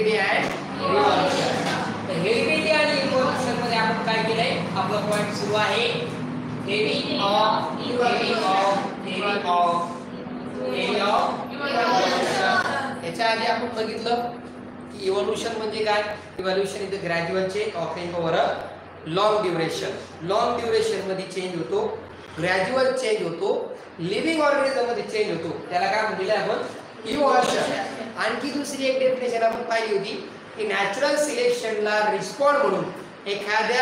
Heredity and revolution. तर heredity आणि revolution मध्ये आपण काय केलंय, आपला पॉइंट सुरू आहे theory of evolution. याच्या आधी आपण बघितलं की इव्होल्यूशन म्हणजे काय. Evolution is the gradual change occurring over a long duration. Long duration मध्ये चेंज होतो, ग्रॅज्युअल चेंज होतो, लिव्हिंग ऑर्गॅनिझम मध्ये चेंज होतो, त्याला काय म्हणलेलं आहे आपण इव्होल्यूशन. आणखी दुसरी एक डेफिनेशन आपण पाहिली होती की नॅचरल सिलेक्शनला रिस्पॉन्ड म्हणून एखादी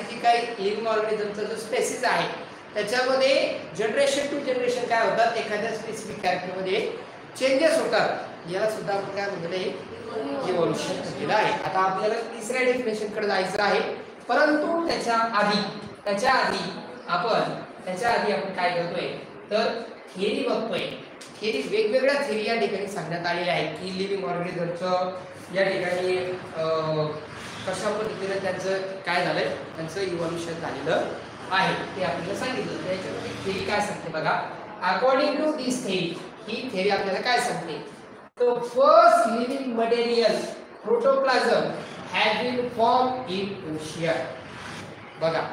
जी काही लिव्हिंग ऑर्गॅनिझमचा जो स्पेसिस आहे त्याच्यामध्ये जनरेशन टू जनरेशन काय होतात, एखाद्या स्पेसिफिक कॅरेक्टरमध्ये चेंजेस होतात, याला सुद्धा आपण काय म्हणतो इव्होल्यूशन म्हटलेलं आहे. आता आपल्याला तिसऱ्या डेफिनेशन कडे जायचं आहे, परंतु त्याच्या आधी आपण काय करतोय तर थिअरी बघतोय. थिअरी वेगवेगळ्या थिअरी या ठिकाणी सांगण्यात आलेल्या आहेत की लिव्हिंग ऑर्गॅनिझमचं या ठिकाणी कशा पद्धतीने त्यांचं काय झालंय, त्यांचं इव्होल्यूशन झालेलं आहे ते आपल्याला सांगितलं. त्याच्यामध्ये थिअरी काय सांगते बघा. अकॉर्डिंग टू दिस थिअरी, ही थिअरी आपल्याला काय सांगते, the first living material protoplasm had been formed in ocean. बघा,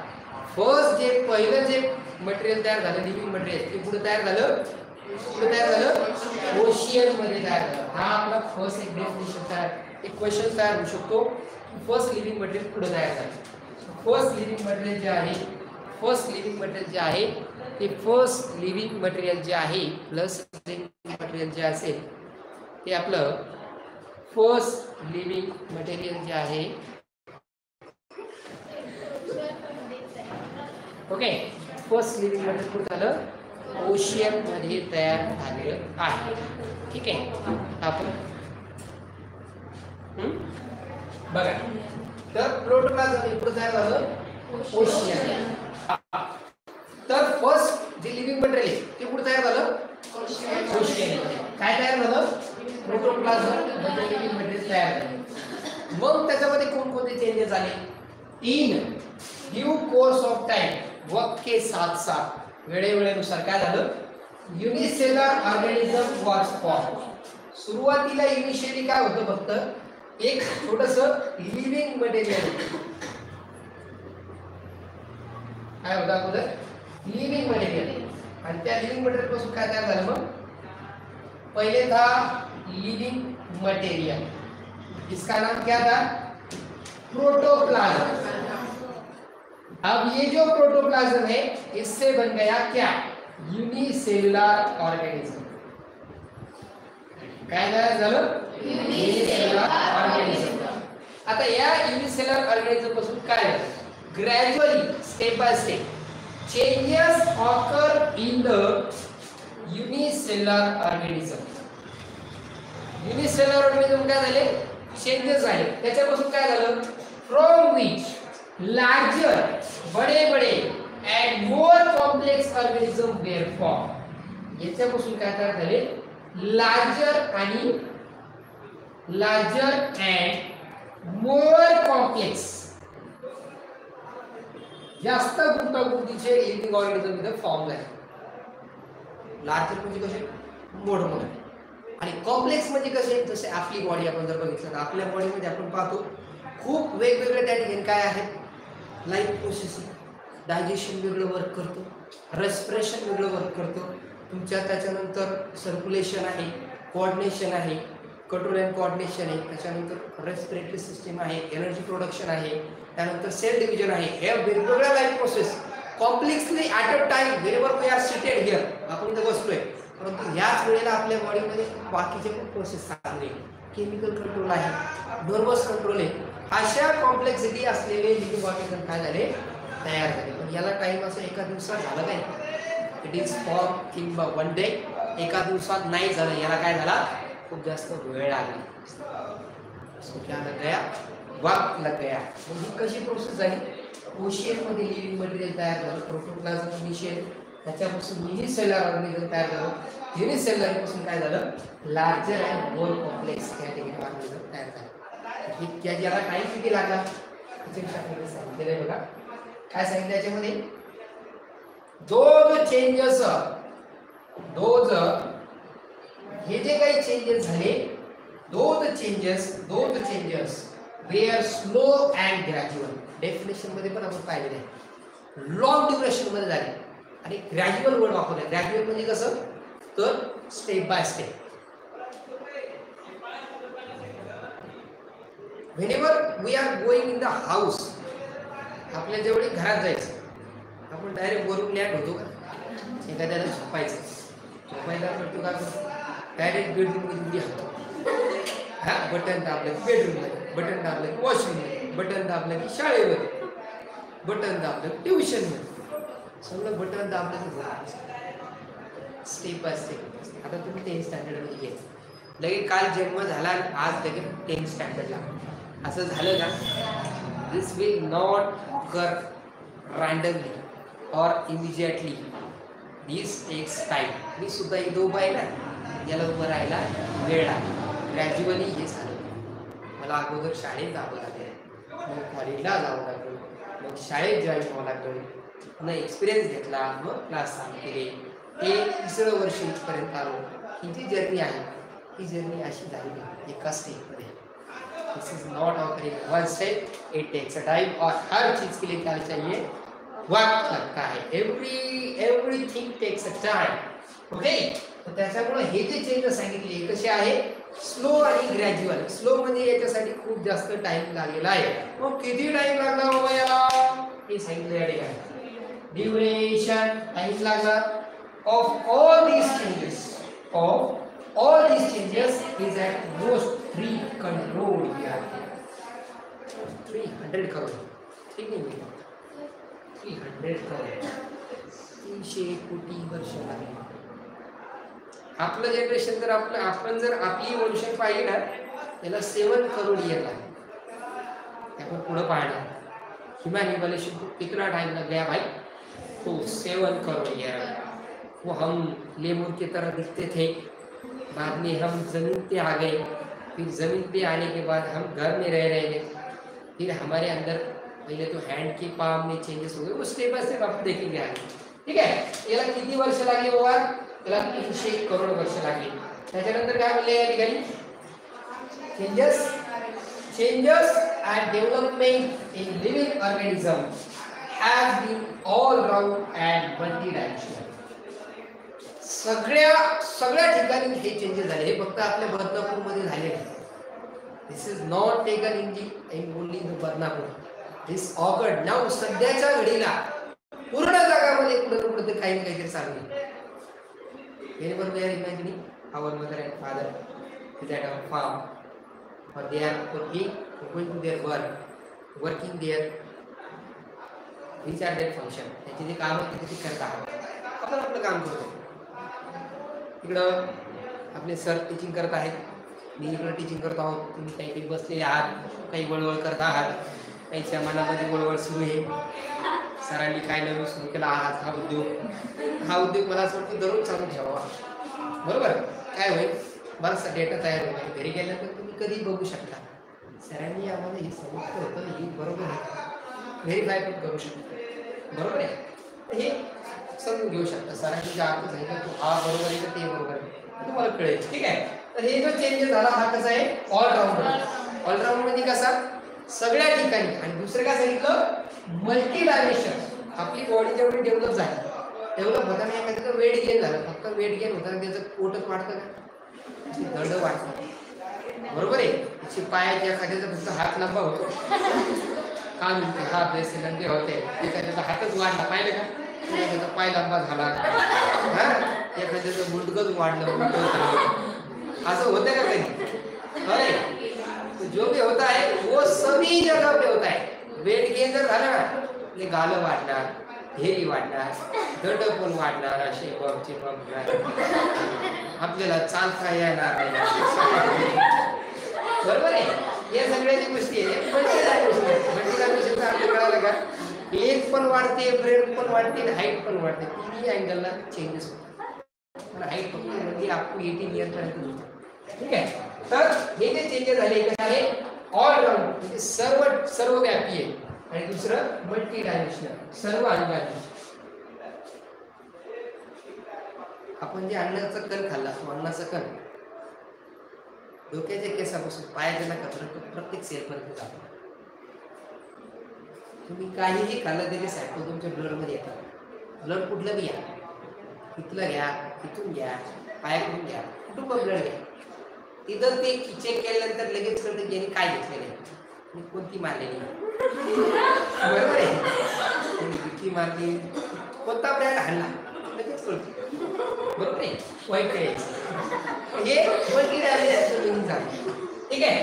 फर्स्ट जे पहिलं जे मटेरियल तयार झालं, लिव्हिंग मटेरियल, ते कुठे तयार झालं ओशियन मध्ये तयार झालं. हा आपला फर्स्ट एक डेफिनेशन तयार, एक क्वेश्चन तयार होऊ शकतो. फर्स्ट लिव्हिंग मटेरियल कुठे तयार झालं. फर्स्ट लिव्हिंग मटेरियल जे आहे ते फर्स्ट लिव्हिंग मटेरियल जे आहे प्लस लिव्हिंग मटेरियल जे असेल ते आपलं फर्स्ट लिव्हिंग मटेरियल जे आहे, ओके, फर्स्ट लिव्हिंग मटेरियल कुठे झालं, ओशियन मध्ये तयार झालेलं आहे. ठीक आहे, आपण बघा, तर प्रोटोप्लाझम कुठे तयार झालं, ओशियन. तर फर्स्ट जे लिव्हिंग मटेरियल ते कुठे तयार झालं, ओशियन. काय तयार झालं, प्रोटोप्लाझम मध्ये लिव्हिंग मटेरियल तयार झालं. मग त्याच्यामध्ये कोणकोणते चेंजेस झाले, in due course of time, वक्त के साथ साथ वेळेवेळेनुसार काय झालं, युनिसेलर ऑर्गॅनिझम वॉज फॉर्म. सुरुवातीला इनिशियली काय होतं, फक्त एक छोटंसं लिव्हिंग मटेरियल काय होतं अगोदर, लिव्हिंग मटेरियल. आणि त्या लिव्हिंग मटेरियल पासून काय तयार झालं, मग पहले था लिविंग मटेरियल, इसका नाम क्या था, प्रोटोप्लाज्म. अब ये जो प्रोटोप्लाज्म है इससे बन गया क्या, यूनिसेलुलर ऑर्गेनिज्म. काय झालं, यूनिसेलुलर ऑर्गेनिज्म. आता या यूनिसेलुलर ऑर्गेनिज्म पासून काय झालं, gradually step by step changes occur in the unicellular organism. Unicellular organism काय झाले, चेंजेस झाले. त्याच्यापासून काय झालं, फ्रॉम विच लार्जर बडे and more complex organism were form. याच्यापासून काय तयार झाले, लार्जर अँड मोर कॉम्प्लेक्स, जास्त गुंतागुंतीचे लिव्हिंग ऑर्गेनिझम इथे फॉर्म झाले. लार्जर म्हणजे कसे, मोठमोठे, आणि कॉम्प्लेक्स म्हणजे कसे, जसे आपली बॉडी आपण जर बघितलं तर आपल्या बॉडीमध्ये आपण पाहतो खूप वेगवेगळे त्या ठिकाणी काय आहेत, लाईफ प्रोसेसिंग, डायजेशन वेगळं वर्क करतो, रेस्पिरेशन वेगळं वर्क करतो तुमच्या, त्याच्यानंतर सर्क्युलेशन आहे, कोऑर्डिनेशन आहे, कंट्रोल अँड कोऑर्डिनेशन आहे, त्याच्यानंतर रेस्पिरेटरी सिस्टीम आहे, एनर्जी प्रोडक्शन आहे, त्यानंतर सेल डिव्हिजन आहे. हे वेगवेगळ्या life process complexly at a time wherever we are seated here, आपण इथे बसलोय, परंतु ह्याच वेळेला आपल्या बॉडीमध्ये बाकीचे पण प्रोसेस चालू आहे, केमिकल कंट्रोल आहे, नर्वस कंट्रोल आहे. अशा कॉम्प्लेक्सिटी असलेले लिव्हिंग ऑर्गॅनिझम काय झाले, तयार झाले. पण याला टाइम असं एका दिवसात झालं काय, इट इज फॉर किंवा वन डे, एका दिवसात नाही झालं, याला काय झाला, खूप जास्त वेळ लागला, क्या लग गया, वक्त लग गया. ही कशी प्रोसेस झाली, ओशियन मध्ये लिव्हिंग मटेरियल तयार झालं, प्रोटोप्लाझम इनिशियल, त्याच्यापासून युनिसेलुलर ऑर्गॅनिझम तयार झालं, युनिसेलुलर पासून काय झालं, larger and more complex category organism तयार झालं. याला टाइम किती लागला, सांगितलेलं बघा. काय सांगितलं याच्यामध्ये, हे जे काही चेंजेस झाले though the changes were slow and gradual. Definition मध्ये पण आपण पाहिलेलं आहे, लॉंग ड्युरेशन मध्ये झाले आणि ग्रॅज्युअल वर्ड वापरले. ग्रॅज्युअल म्हणजे कसं, तर step by step. whenever we are going in the house, आपल्या जेवढे घरात जायचं, आपण डायरेक्ट वरून लॅट होतो का, एखाद्याला झोपायला करतो का, डायरेक्ट बेडरूम मध्ये होतो. हा, बटन दाबलं बेडरूम मध्ये, बटन दाबलं की वॉशरूम मध्ये, बटन दाबलं की शाळेमध्ये, बटन दाबलं की ट्युशन मध्ये, सगळं बटन दाबलं की स्टेप बाय स्टेप. आता तुम्ही 10th स्टँडर्ड मध्ये घ्या, लगेच काल जन्म झाला आणि आज लगेच 10th स्टँडर्डला, असं झालं का? दिस विल नॉट कर रँडमली और इमिजिएटली, दिस टेक्स टाइम. मी सुद्धा इथं उभा आहे ना, याला उभं राहायला वेळ आहे. ग्रॅज्युअली हे झालं. मला अगोदर शाळेत जावं लागेल, मग कॉलेजला जावं लागेल, मग शाळेत जॉईन व्हावं लागेल, मग एक्सपिरियन्स घेतला, मग क्लास चालू केले, हे 3रं वर्ष इथपर्यंत आलो. ही जी जर्नी आहे, ही जर्नी अशी झाली एका स्टेपमध्ये. This is not occurring one step, it takes a time. और हर चीज़ के लिए क्या चाहिए, वक्त लगता है. Everything text a time. Okay, तर त्याच्यामुळे हे जे चेंजेस सांगितले कसे आहे, स्लो आणि ग्रॅज्युअल. स्लो म्हणजे याच्यासाठी खूप जास्त टाइम लागलेला आहे. मग किती टाइम लागला बाबा याला, हे सांगितलं या ठिकाणी. ड्युरेशन टाइम लागला. Of all these changes is at most 300 crore. 300 crore, ठीक आहे, 300 करोड, 300 कोटी वर्ष लागली. आपलं जनरेशन जर आपण जर आपली इव्होल्यूशन पाहिली ना, त्याला 7 करोड इयर लागले. आपण पुढे पाहणार ह्यूमन इवोल्यूशन को कितना टाइम लग गया भाई, तो 7 करोड ईयर. वो हम लेमूर की तरह दिखते थे, बाद में हम जमीन पे आ गए, फिर जमीन पे आने के बाद हम घर में रह रहे हैं, फिर हमारे अंदर पहले तो हैंड के पाम में चेंजेस हो गए. वो स्टेप बाय स्टेप आपण देखेंगे आगे. ठीक आहे, याला किती वर्ष लागली बाबा, त्याला 300 करोड वर्ष लागली. त्याच्यानंतर काय म्हणले या ठिकाणी, changes and development in living organism have been all round and multidimensional. सगळ्या ठिकाणी हे चेंजेस झाले. हे फक्त आपल्या बदनापूर मध्ये झाले नाही. This is not taken in only in Badnapur. This occurred now. सध्याच्या घडीला पूर्ण जगामध्ये कुठे काही ना काहीतरी चालू आहे. Whenever we are imagining our mother and father is at our farm, or they are going to their working there, which are their function. त्याची जे काम आहे ते करत आहात, आपण आपलं काम करतो. इकडं आपले सर टीचिंग करत आहेत, मी इकडं टीचिंग करत आहोत, तुम्ही काही बसलेले आहात, काही वळवळ करत आहात, काहीच्या मनामध्ये वळवळ सुरू आहे. सरांनी काय नवीन सुरू केला आहात हा उद्योग मला असं वाटतं दररोज चालू ठेवावा. बरोबर, काय होईल, बराचसा डेटा तयार होईल. घरी गेल्यानंतर तुम्ही कधी बघू शकता, सरांनी आम्हाला हे समजतं होतं, हे बरोबर आहे, व्हेरीफाय पण करू शकता. बरोबर आहे, हे समजून घेऊ शकता. सरांनी जे अर्थ सांगितलं तो हा बरोबर आहे का ते बरोबर आहे तुम्हाला कळेल. ठीक आहे, तर हे जो चेंजेस झाला हा कसा आहे, ऑलराऊंड. ऑलराऊंड म्हणजे कसा, सगळ्या ठिकाणी. आणि दुसरं काय सांगितलं, मल्टी डायमेन्शन. आपली बॉडी जेवढी डेव्हलप झाली, डेव्हलप होताना एखाद्याचं वेट गेन झालं, फक्त वेट गेन होताना त्याचं पोटच वाढतं का, दंड वाढतं. बरोबर आहे, त्याची पायाची एखाद्याचा फक्त हात लांबा होतो, कान हा बेसिलंडे होते, एखाद्याचा हातच वाढला पाहिलं का, एखाद्याचा पाय लांबा झाला, एखाद्याचं मुंडकच वाढलं, असं होतं का कधी. जो भी होता है वो सभी जगह पे होता है. वेट गेन जर झालं ना, गालं वाढणार, ढेरी वाढणार, दंड पण वाढणार, असे बमचे बम आपल्याला चालता येणार नाही. बरोबर आहे, या सगळ्याची गोष्टी आहेत. मल्टीडायमेन्शनचा अर्थ कळाला का, एज पण वाढते, ब्रेड पण वाढते, हाईट पण वाढते. तिन्ही अँगलला चेंजेस होतात. पण हाईट फक्त म्हणजे अप टू 18 इयर पर्यंत होतं. ठीक आहे, तर हे जे चेंजेस झाले काय आहे, ऑलराऊंड म्हणजे सर्वव्यापी आहे. आणि दुसरं मल्टी डायमेन्शनल, सर्व अनुवादी. आपण जे अन्नाचा कण खाल्ला, तो अन्नाचा कण डोक्याच्या केसापासून पायाच्या नखापर्यंत प्रत्येक सेलपर्यंत जातो. तुम्ही काहीही खाल्लं तरी सायको तुमच्या ब्लडमध्ये येतात. ब्लड कुठलं बी घ्या, इथलं घ्या, इथून घ्या, पायाकडून घ्या, कुटुंब ब्लड घ्या, तिथं ते चेक केल्यानंतर लगेच कळतं की यांनी काय घेतलेलं आहे आणि कोणती मारलेली आहे. बरोबर आहे, किती मारली, कोणता ब्रँड हल्ला लगेच कळतो. बरोबर आहे, वाईट काय हे बघितले झाले. ठीक आहे.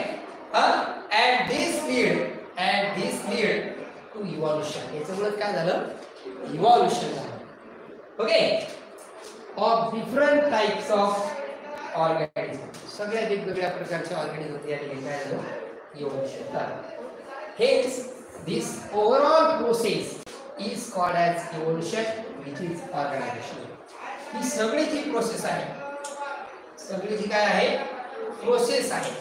At this lead to evolution. याच्यामुळे काय झालं, इव्हॉल्युशन झालं. Okay, of different types of organism. सगळ्या वेगवेगळ्या प्रकारचे ऑर्गॅनिझम या ठिकाणी काय झालं, इव्हॉल्युशन झालं. हेच this overall process is called as evolution, which is organisation. ही सगळी जी प्रोसेस आहे, सगळी जी काय आहे प्रोसेस आहे,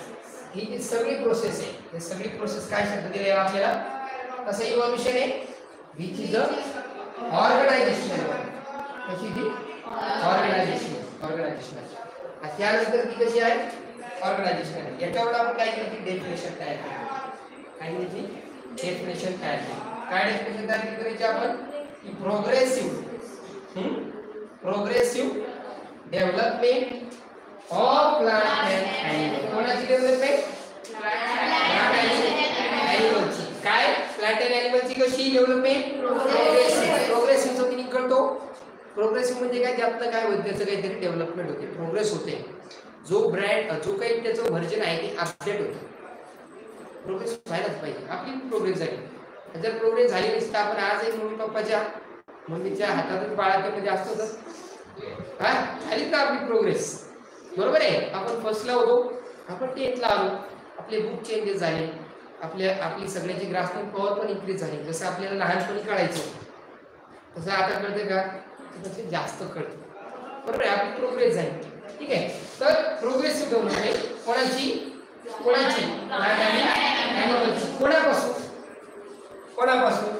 ही जी सगळी प्रोसेस आहे, हे सगळी प्रोसेस काय शब्द दिले आपल्याला, कसं इव्हॉल्युशन आहे, विच इज अ ऑर्गनायझेशन. कशी ती ऑर्गनायझेशन. त्यानंतर ती कशी आहे ऑर्गनायझेशन. याच्यावर आपण काय केली, डेफिनेशन तयार केली. काय केली, डेफिनेशन तयार केली. काय डेफिनेशन तयार करायची आपण, की progressive development of plant and animal. कोणाची डेव्हलपमेंट, प्लांट अँड ॲनिमलची. काय, प्लांट अँड ॲनिमलची कशी डेव्हलपमेंट, प्रोग्रेसिव्हचा मिनिंग कळतो. प्रोग्रेसिव्ह म्हणजे काय, त्यातलं काय होतं, त्याचं काहीतरी डेव्हलपमेंट होते, प्रोग्रेस होते. जो ब्रँड, जो काही त्याचं व्हर्जन आहे ते अपडेट होतं. प्रोग्रेस व्हायलाच पाहिजे, आपली प्रोग्रेस झाली. जर प्रोग्रेस झाली नसती तर आपण आज एक मम्मीच्या हातातच बाळामध्ये असतो तर झाली का आपली प्रोग्रेस. बरोबर आहे, आपण फर्स्टला होतो, आपण 10th आलो, आपले बुक चेंजेस झाले, आपली सगळ्याची ग्रास्पिंग पॉवर पण इन्क्रीज झाली. जसं आपल्याला लहानपणी कळायचं तसं आता कळतं का, तसे जास्त कळतं. बरोबर आहे, आपली प्रोग्रेस झाली. ठीक आहे, तर प्रोग्रेसिव्ह डेव्हलपमेंट कोणाची, कोणापासून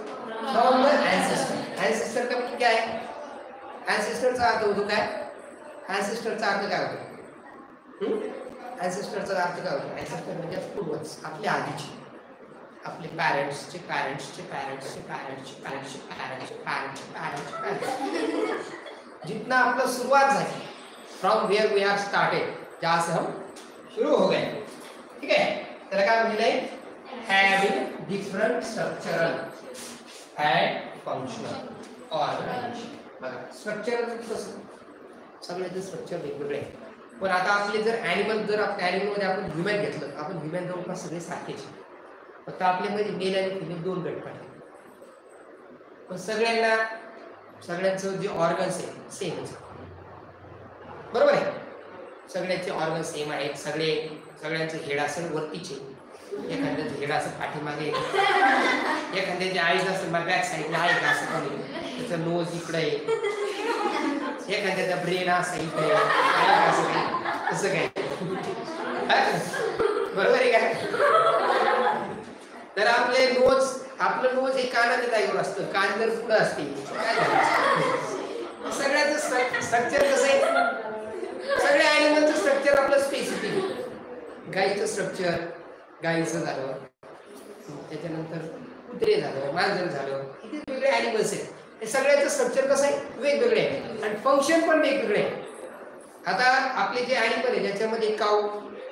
फ्रॉम द ॲन्सेस्टर. ॲन्सेस्टर का म्हणजे काय, ॲन्सेस्टरचा अर्थ होतो काय, ॲन्सेस्टरचा अर्थ काय होतो, ॲन्सेस्टरचा अर्थ काय होतो. ॲन्सेस्टर म्हणजे पूर्वज, आपल्या आधीचे, आपले पॅरेंट्सचे पॅरेंट्सचे पॅरेंट्सचे पॅरेंट्सचे पॅरेंट्सचे पॅरेंट्सचे पॅरेंट्सचे पॅरेंट्सचे, जितना आपलं सुरुवात झाली, from where we have started, जहाँ से हम शुरू हो गए. ठीक है, त्याला काय म्हटलंय, having different structural and functional organization. बघा, स्ट्रक्चर कसं, सगळ्याचं स्ट्रक्चर वेगवेगळे आहे. पण आता आपले जर ॲनिमल, जर आपल्या ॲनिमलमध्ये आपण ह्युमन घेतलं, आपण ह्युमन जवळपास सगळे सारखेच, फक्त आपल्यामध्ये मेल आणि फिमेल 2 गट पडले. पण सगळ्यांचं जे ऑर्गन्स आहे सेमच. बरोबर आहे, सगळ्यांचे ऑर्गन सेम आहेत. सगळ्यांचं हेड असं वरतीचे, एखाद्याचं हेड असं पाठीमागे, एखाद्याची आईज असं बॅक साईडला आहे का असं कमी, त्याचं नोज इकडे आहे, एखाद्याचा ब्रेन असं इकडे असं काय. बरोबर आहे का. तर आपलं नोज हे कानाच्या जागेवर असतं, कान जर पुढं असते काय झालं. सगळ्याचं स्ट्रक्चर कसं आहे, सगळ्या ॲनिमलचं स्ट्रक्चर आपलं स्पेसिफिक. गाईचं स्ट्रक्चर गाईचं झालं, त्याच्यानंतर कुत्रे झालं, मांजर झालं, किती वेगळे ॲनिमल्स आहेत. हे सगळ्याचं स्ट्रक्चर कसं आहे, वेगवेगळे आहे आणि फंक्शन पण वेगवेगळे आहे. आता आपले जे ॲनिमल आहे ज्याच्यामध्ये काऊ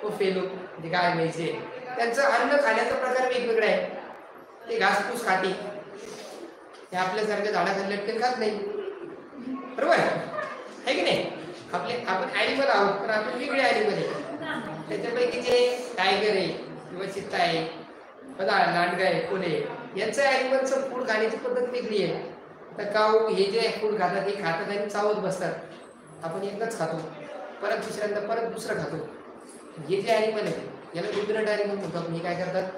व फेलो म्हणजे गाय म्हैसे, त्यांचं अन्न खाण्याचा प्रकार वेगवेगळा आहे. ते घासपूस खाते, ते आपल्यासारख्या झाडाखाली लटकन खात नाही. बरोबर आहे की नाही. आपण ॲनिमल आहोत पण आपण वेगळे ॲनिमल आहे. त्याच्यापैकी जे टायगर आहे किंवा चित्ता आहे, लांडगा आहे, कोल्हे, यांचं ॲनिमलचं फूड खाण्याची पद्धत वेगळी आहे. तर काऊ हे जे फूड खातात हे खातात आणि चावत बसतात. आपण एकदाच खातो, परत दुसऱ्यांदा परत दुसरं खातो. हे जे ॲनिमल आहे याला रुद्रट ॲनिमल म्हणतात. हे काय करतात,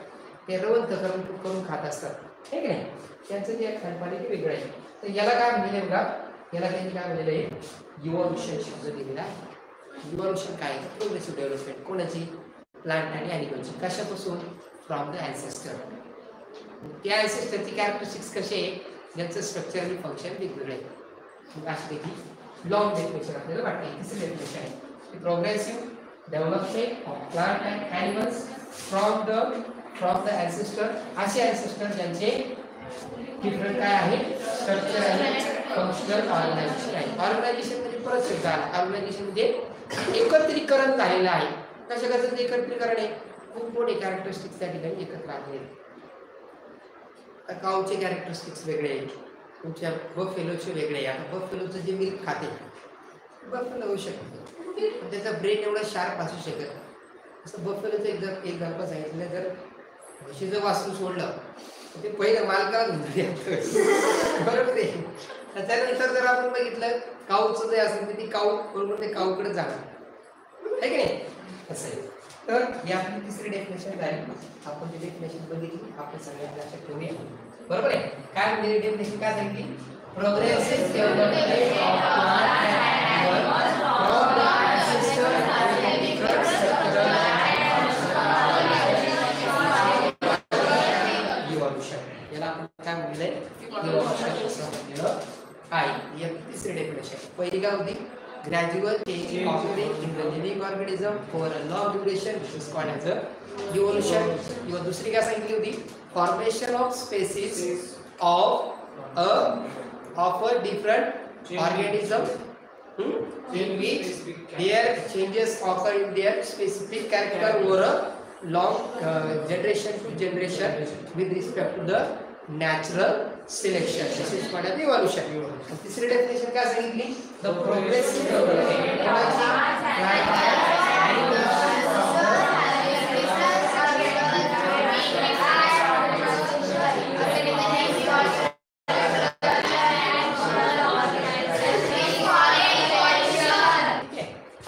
ते रवंथ करून खात असतात, ठीक आहे. त्यांचं जे खानपान ते वेगळं आहे. तर याला काय म्हणले बघा, याला त्यांनी काय म्हणलेलं आहे, इव्हॉल्युशन शब्द दिलेला आहे. इव्हॉल्युशन काय, प्रोग्रेसिव्ह डेव्हलपमेंट कोणाची, प्लांट आणि ॲनिमलची. कशापासून, फ्रॉम द ॲन्सेस्टर. त्या ॲन्सेस्टरची कॅरेक्टरिस्टिक्स कसे आहे, ज्यांचं स्ट्रक्चर आणि फंक्शन वेगवेगळे आहे. अशी देखील लॉंग डेफिनेशन आपल्याला वाटते. तिसरी डेफिनेशन आहे progressive development of plant and animals from the ancestor, असे ॲन्सेस्टर ज्यांचे डिफरंट काय आहे स्ट्रक्चर आहे, फंक्शनल ऑर्गनायझेशन आहे. ऑर्गनायझेशन म्हणजे परत शब्द आला, ऑर्गनायझेशन म्हणजे एकत्रीकरण झालेलं आहे. कशा कशाचं एकत्रीकरण आहे, खूप मोठे कॅरेक्टरिस्टिक्स त्या ठिकाणी एकत्र आलेले. काऊचे कॅरेक्टरिस्टिक्स वेगळे आहे, तुमच्या बफेलोचे वेगळे आहे. आता बफेलोचं जे मिल्क खाते बफेलो होऊ शकतो, पण त्याचा ब्रेन एवढा शार्प असू शकत. असं बफेलोचं एक एक्झाम्पल सांगितलं, जर म्हशीचं वास्तू सोडलं तर ते पहिलं मालकाला बरोबर आहे. त्याच्यानंतर जर आपण बघितलं काऊचं जे असेल तर ती काऊ बरोबर ते काऊकडे जाणार आहे की नाही, असं आहे. तर ही आपली तिसरी डेफिनेशन झाली. आपण ती डेफिनेशन बघितली, आपण सगळ्यांना लक्षात ठेवूया. बरोबर आहे. काय म्हणजे डेफिनेशन काय सांगितली, progressive development of plant and animal from the ancestor to different structural evolution. याला आपण काय म्हणलंय, इव्हॉल्यूशन असं म्हणलेलं आहे. ही तिसरी डेफिनेशन. पहिली काय होती, gradual change occurring in the living organism for a long duration, which is called as a evolution. किंवा दुसरी काय सांगितली होती, formation of species of a different organism in which their changes occur in their specific character over a long generation to generation with respect to the natural selection. This is called as evolution. तिसरी definition काय सांगितली, the progressive development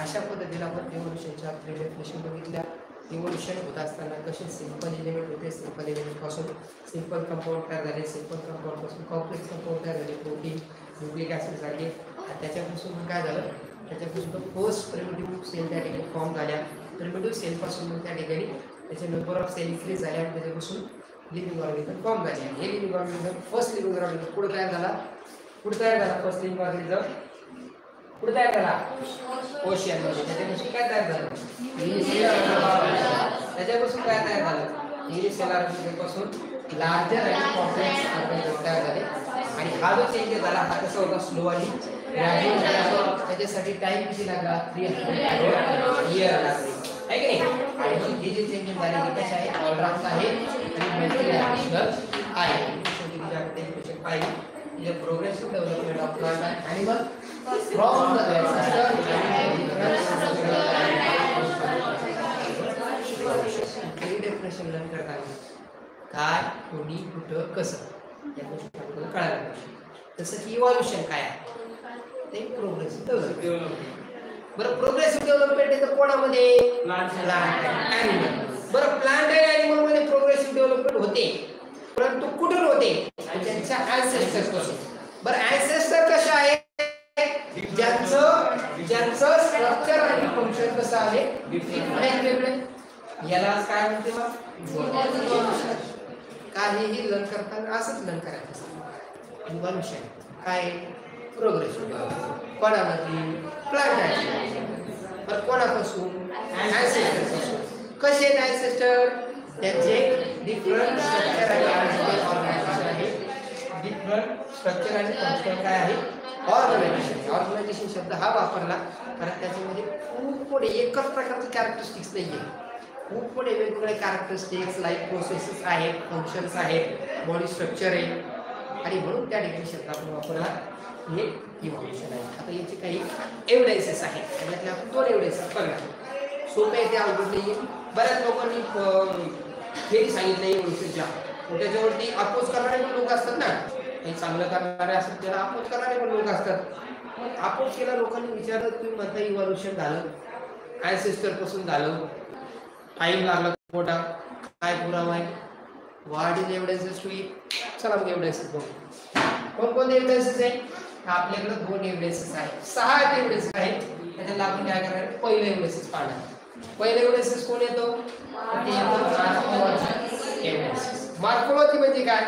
अशा पद्धतीने आपण इव्होल्यूशनच्या definition बघितल्या. Evolution होत असताना कसे सिंपल एलिमेंट होते, सिंपल एलिमेंट पासून सिंपल कंपाऊंड तयार झाले, सिंपल कंपाऊंड पासून कॉम्प्लेक्स कंपाऊंड तयार झाले, प्रोटीन न्यूक्लिक ॲसिड झाले. त्याच्यापासून काय झालं, त्याच्यापासून फर्स्ट प्रिमिटिव्ह सेल त्या ठिकाणी फॉर्म झाल्या. प्रिमिटिव्ह सेलपासून त्या ठिकाणी त्याचे नंबर ऑफ सेल इन्क्रीज झाले आणि त्याच्यापासून लिव्हिंग ऑर्गॅनिझम फॉर्म झाले. आणि हे living organism first living organism कुठं तयार झाला, फर्स्ट लिव्हिंग ऑर्गॅनिझम कुठे तयार झाला, ओशियनमध्ये. त्याच्यापासून काय तयार झालं, त्याच्यापासून काय तयार झालं, युनिसेलर पासून लार्जर आणि कॉम्प्लेक्स ऑर्गॅनिझम तयार झाले. आणि हा जो चेंज झाला हा कसा होता, स्लो आणि ग्रॅज्युअल झाला. त्याच्यासाठी टाइम किती लागला, 300 इयर लागले आहे की नाही. आणि हे जे चेंजेस झाले हे कसे आहे, ऑलराऊंड आहे आणि मल्टीडायमेन्शनल आहे. पाहिजे progressive development of plant and animal from the ancestor definition learn करताना काय, कोणी, कुठं, कसं या गोष्टी आपल्याला कळायला पाहिजे. जसं की इव्हॉल्यूशन काय आहे, ते प्रोग्रेसिव्ह डेव्हलपमेंट. बरं, प्रोग्रेसिव्ह डेव्हलपमेंट आहे तर कोणामध्ये, प्लांट अँड ॲनिमल. बरं, प्लांट अँड ॲनिमल मध्ये प्रोग्रेसिव्ह डेव्हलपमेंट होते, परंतु कुठून होते, त्यांच्या ॲन्सेस्टर पासून. बरं, ॲन्सेस्टर कशा आहे, ज्यांचं स्ट्रक्चर आणि फंक्शन कसं आहे वेगळे. याला काय म्हणते, काहीही लर्न करताना असंच लर्न करायचं. इव्हॉल्यूशन काय, प्रोग्रेसिव्ह कोणामध्ये, प्लांट ॲनिमल. बरं, कोणापासून, ॲन्सेस्टर पासून. कसे आहेत ॲन्सेस्टर, त्यांचे डिफरंट स्ट्रक्चर आणि ऑर्गनायझेशन आहे. डिफरंट स्ट्रक्चर आणि फंक्शन काय आहे, ऑर्गनायझेशन. ऑर्गनायझेशन शब्द हा वापरला कारण त्याच्यामध्ये खूप मोठे एकच प्रकारचे कॅरेक्टरिस्टिक्स नाही आहे, खूप मोठे वेगवेगळे कॅरेक्टरिस्टिक्स, लाईफ प्रोसेसेस आहेत, फंक्शन्स आहेत, बॉडी स्ट्रक्चर आहे. आणि म्हणून त्या ठिकाणी शब्द आपण वापरला, हे इव्हॉल्यूशन आहे. आता याचे काही एव्हिडन्सेस आहेत, त्याच्यातले आपण 2 एव्हिडन्सेस बघणार. सोपे आहे ते, अवघड नाही. बऱ्याच लोकांनी हे सांगितलं इव्होल्यूशनच्या, त्याच्यावरती अपोज करणारे पण लोक असतात ना, हे चांगलं करणारे असतात, त्याला अपोज करणारे पण लोक असतात. अपोज केला लोकांनी विचारलं, तुम्ही म्हणता इव्हॉल्यूशन झालं, ॲन्सेस्टर पासून झालं, टाईम लागला मोठा, काय पुरावा आहे, what is evidences to it. चला मग एव्हिडन्सेस बघू. कोणकोणते एव्हिडन्सेस आहे, आपल्याकडे 2 एव्हिडन्सेस आहेत, 6 एव्हिडन्सेस आहेत. त्याच्यात आपण काय करणार, पहिले एव्हिडन्सेस पाहणार. पहिले एव्हिडन्सेस कोण येतो, मॉर्फोलॉजी म्हणजे काय,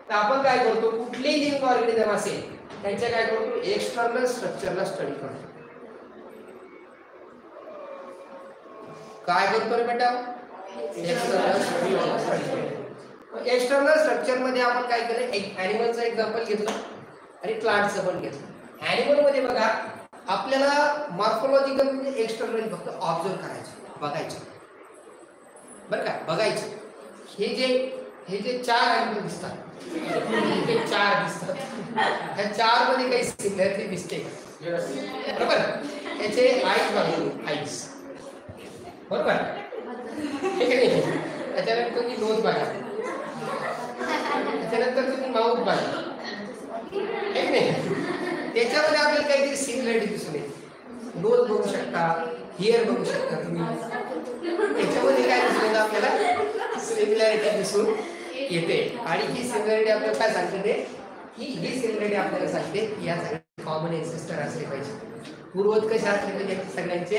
तर आपण काय करतो, कुठलेही लिव्हिंग ऑर्गॅनिझम असेल त्यांच्या काय करतो, एक्सटर्नल स्ट्रक्चरला स्टडी करतो. काय करतो रे बेटा? एक्सटर्नल स्ट्रक्चर मध्ये आपण काय केलं, एक ॲनिमलचं एक्झाम्पल घेतलं आणि प्लांटचं पण घेतलं. ॲनिमल मध्ये बघा आपल्याला मॉर्फोलॉजिकल म्हणजे एक्सटर्नल फक्त ऑब्झर्व करायचं, बघायचं बरं का, बघायचं. हे जे 4 ॲनिमल दिसतात, हे 4 दिसतात, ह्या 4 मध्ये काही सिमिलॅरिटी दिसते का? बरोबर. याचे आईज बघा, आईज बरोबर, ठीक आहे. त्याच्यानंतर तुम्ही नोज बघा, त्याच्यानंतर तुम्ही माउथ बघा, ठीक नाही. त्याच्यामध्ये आपल्याला काहीतरी सिमिलॅरिटी दिसून येते. नोज बघू शकता, हिअर बघू शकता तुम्ही, त्याच्यामध्ये काय दिसून येतं आपल्याला? सिमिलॅरिटी दिसून येते. आणि ही सिमिलॅरिटी आपल्याला काय सांगते ते, की ही सिमिलॅरिटी आपल्याला सांगते की या सगळे कॉमन एन्सेस्टर असले पाहिजे. पूर्वज कसे असले पाहिजे? सगळ्यांचे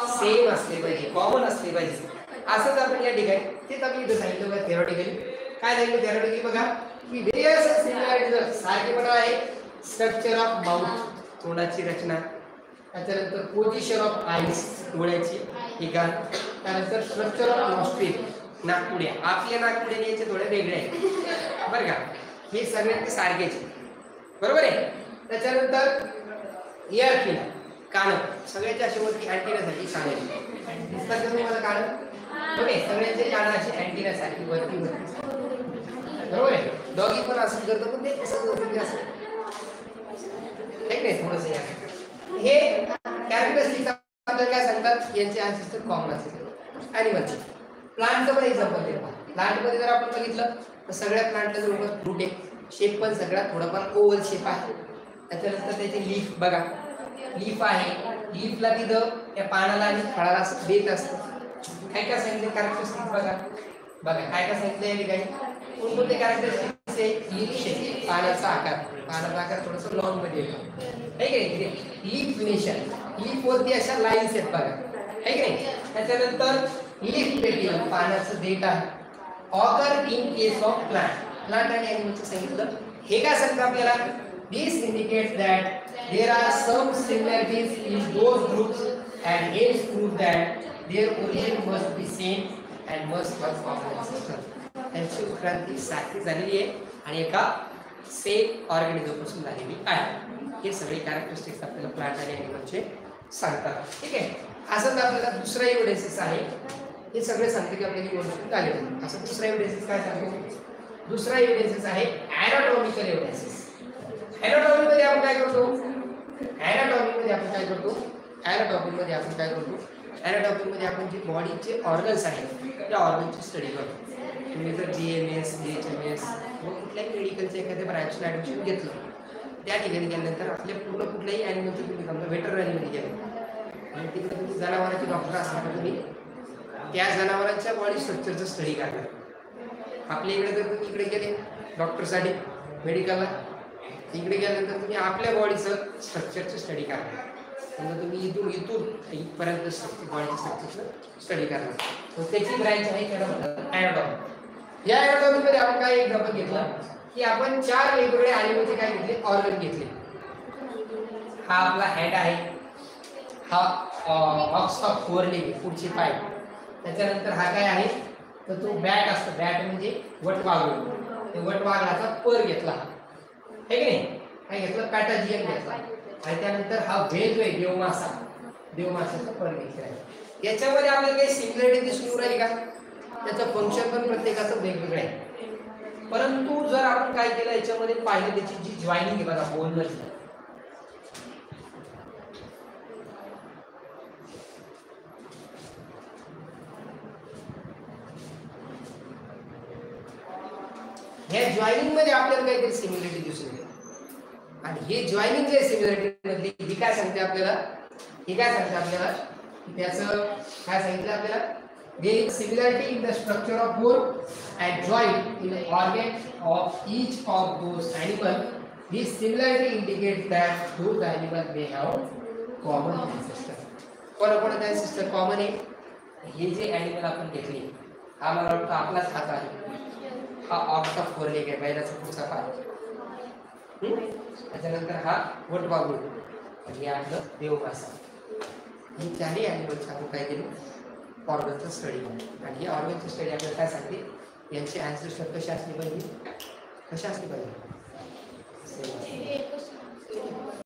सेम असले पाहिजे, कॉमन असले पाहिजे. असंच आपण या ठिकाणी तेच आपण इथं सांगितलं बघा थेरॉटिकली. काय सांगितलं थेरॉटिकली बघा, की व्हेरियस सिमिलॅरिटीज सारखेपणा आहे. स्ट्रक्चर ऑफ माउथ, तोंडाची रचना, त्याच्यानंतर पोझिशन ऑफ आईज, डोळ्याची ठिकाण, त्यानंतर स्ट्रक्चर ऑफ नॉस्ट्रिल, नाकपुड्या. आपल्या नाकपुड्या याचे थोडे वेगळे आहेत बरं का, हे सगळे सारखेच बरोबर आहे. त्याच्यानंतर इयर फिन, कान, सगळ्याच्या शेवटी अँटिनासाठी सांगायचे दिसतात का तुम्हाला कान? बरोबर आहे, सगळ्यांचे कान अशी अँटिनासाठी वरती बरोबर आहे. डॉगी पण असं करतं, पण ते कसं करतं असं नाही थोडंसं. हे कॅरेक्टरिस्टिक्स आपल्याला काय सांगतात, यांचे अँसेस्टर कॉमन असतात ॲनिमलचे. प्लांटचं पण एक्झाम्पल देतो. प्लांटमध्ये जर आपण बघितलं तर सगळ्या प्लांटला जवळपास फ्रूट आहे, शेप पण सगळा थोडाफार ओव्हल शेप आहे. त्याच्यानंतर त्याचे लीफ बघा, लीफ आहे, लीफला तिथं त्या पानाला आणि फळाला देत असतं. काय काय सांगितलं कॅरेक्टरिस्टिक्स बघा, काय काय सांगितलं या ठिकाणी, कोणकोणते कॅरेक्टरिस्टिक्स आहे? लीफ शेप, पानाचा आकार थोडंसं लॉंग मध्ये येतो, है की नाही. लीफ फिनिशन, लीफ वरती अशा लाईन्स आहेत बघा, है की नाही. त्याच्यानंतर लीफ पेटियल, पानाचं देठ आहे. Occur in case of plant, plant आणि ॲनिमलचं सांगितलं. हे काय सांगतं आपल्याला? This indicates that there are some similarities in those groups and helps prove that their origin must be same and must have common ancestor. त्यांची उत्क्रांती सारखी झालेली आहे आणि एका सेम ऑर्गॅनिझमपासून झालेली आहे. हे सगळे कॅरेक्टरिस्टिक्स आपल्याला प्लांट आणि ॲनिमलचे सांगतात, ठीक आहे. असंच आपल्याला दुसरा एव्हिडन्सेस आहे, हे सगळे सांगते की आपल्याला इव्होल्यूशन झाले. असं दुसरा एव्हिडन्सेस काय सांगतो? दुसरा एव्हिडन्सेस आहे ॲनाटॉमिकल एव्हिडन्सेस. ॲनाटॉमीमध्ये आपण काय करतो? ॲनाटॉमीमध्ये आपण जे बॉडीचे ऑर्गन्स आहेत त्या ऑर्गनची स्टडी करतो. तुम्ही जर BMS, BHMS व कुठल्याही मेडिकलचं एखाद्या ब्रँचला ॲडमिशन घेतलं, त्या ठिकाणी गेल्यानंतर आपल्या पूर्ण कुठल्याही ॲनिमलचं तुम्ही समजा व्हेटरनरीमध्ये गेलं आणि तिकडे तुम्ही जनावरांचे डॉक्टर असणार तर तुम्ही त्या जनावरांच्या बॉडी स्ट्रक्चरचं स्टडी करणार. आपल्या इकडे जर तुम्ही इकडे गेले डॉक्टरसाठी मेडिकलला, इकडे गेल्यानंतर तुम्ही आपल्या बॉडीचं स्ट्रक्चरचं स्टडी करणार. समजा तुम्ही इथून इथपर्यंत बॉडीचं स्ट्रक्चरचं स्टडी करणार, तर त्याची ब्रँच आहे त्याला म्हणतात ॲनाटॉमी. या ॲनाटॉमीमध्ये आपण काय एक्झाम्पल घेतलं की आपण 4 वेगवेगळे ॲनिमलचे काय घेतले, ऑर्गन घेतले. हा आपला हँड आहे, हा ऑक्स ऑफ फोरलेग, पुढचे पाय. त्याच्यानंतर हा काय आहे तर तो बॅट असतो, बॅट म्हणजे वटवाघूळ. ते वटवाघळाचा पर घेतला, है की नाही. काय घेतलं? पॅटाजियन घेतला. आणि त्यानंतर हा व्हेल जो आहे देवमासा, देवमासाचा पर घेतला आहे. याच्यामध्ये आपल्याला काही सिमिलॅरिटी दिसून राहिली का? त्याचं फंक्शन पण प्रत्येकाचं वेगवेगळं आहे. परंतु जर आपण काय केलं याच्यामध्ये पाहिलं, त्याची जी जॉईनिंग आहे बघा बोनची, ह्या जॉईनिंग मध्ये आपल्याला काहीतरी सिमिलॅरिटी दिसून येते. आणि हे जॉईनिंग जे सिमिलॅरिटी मधली ही काय सांगते आपल्याला? त्याचं काय सांगितलं आपल्याला? There is similarity in the structure of bone and joint in the organs of each of those animals. This similarity indicates that those animals may have common ancestor. कोणकोणते ancestor common आहे? हे जे animal आपण घेतले, हा मला वाटतं आपलाच हात आहे. हा ऑक्स ऑफ फोरलेग आहे, बैलाचा पुढचा पाय. त्याच्यानंतर हा वटवाघूळ आणि हे आपलं देवमासा. ही 4 animals आपण काय केलं? ऑर्गनचा स्टडी करतो. आणि ही ऑर्गनची स्टडी आपल्याला काय सांगते, यांची ॲन्सेस्टर कशी असली पाहिजे, कशा असली पाहिजे,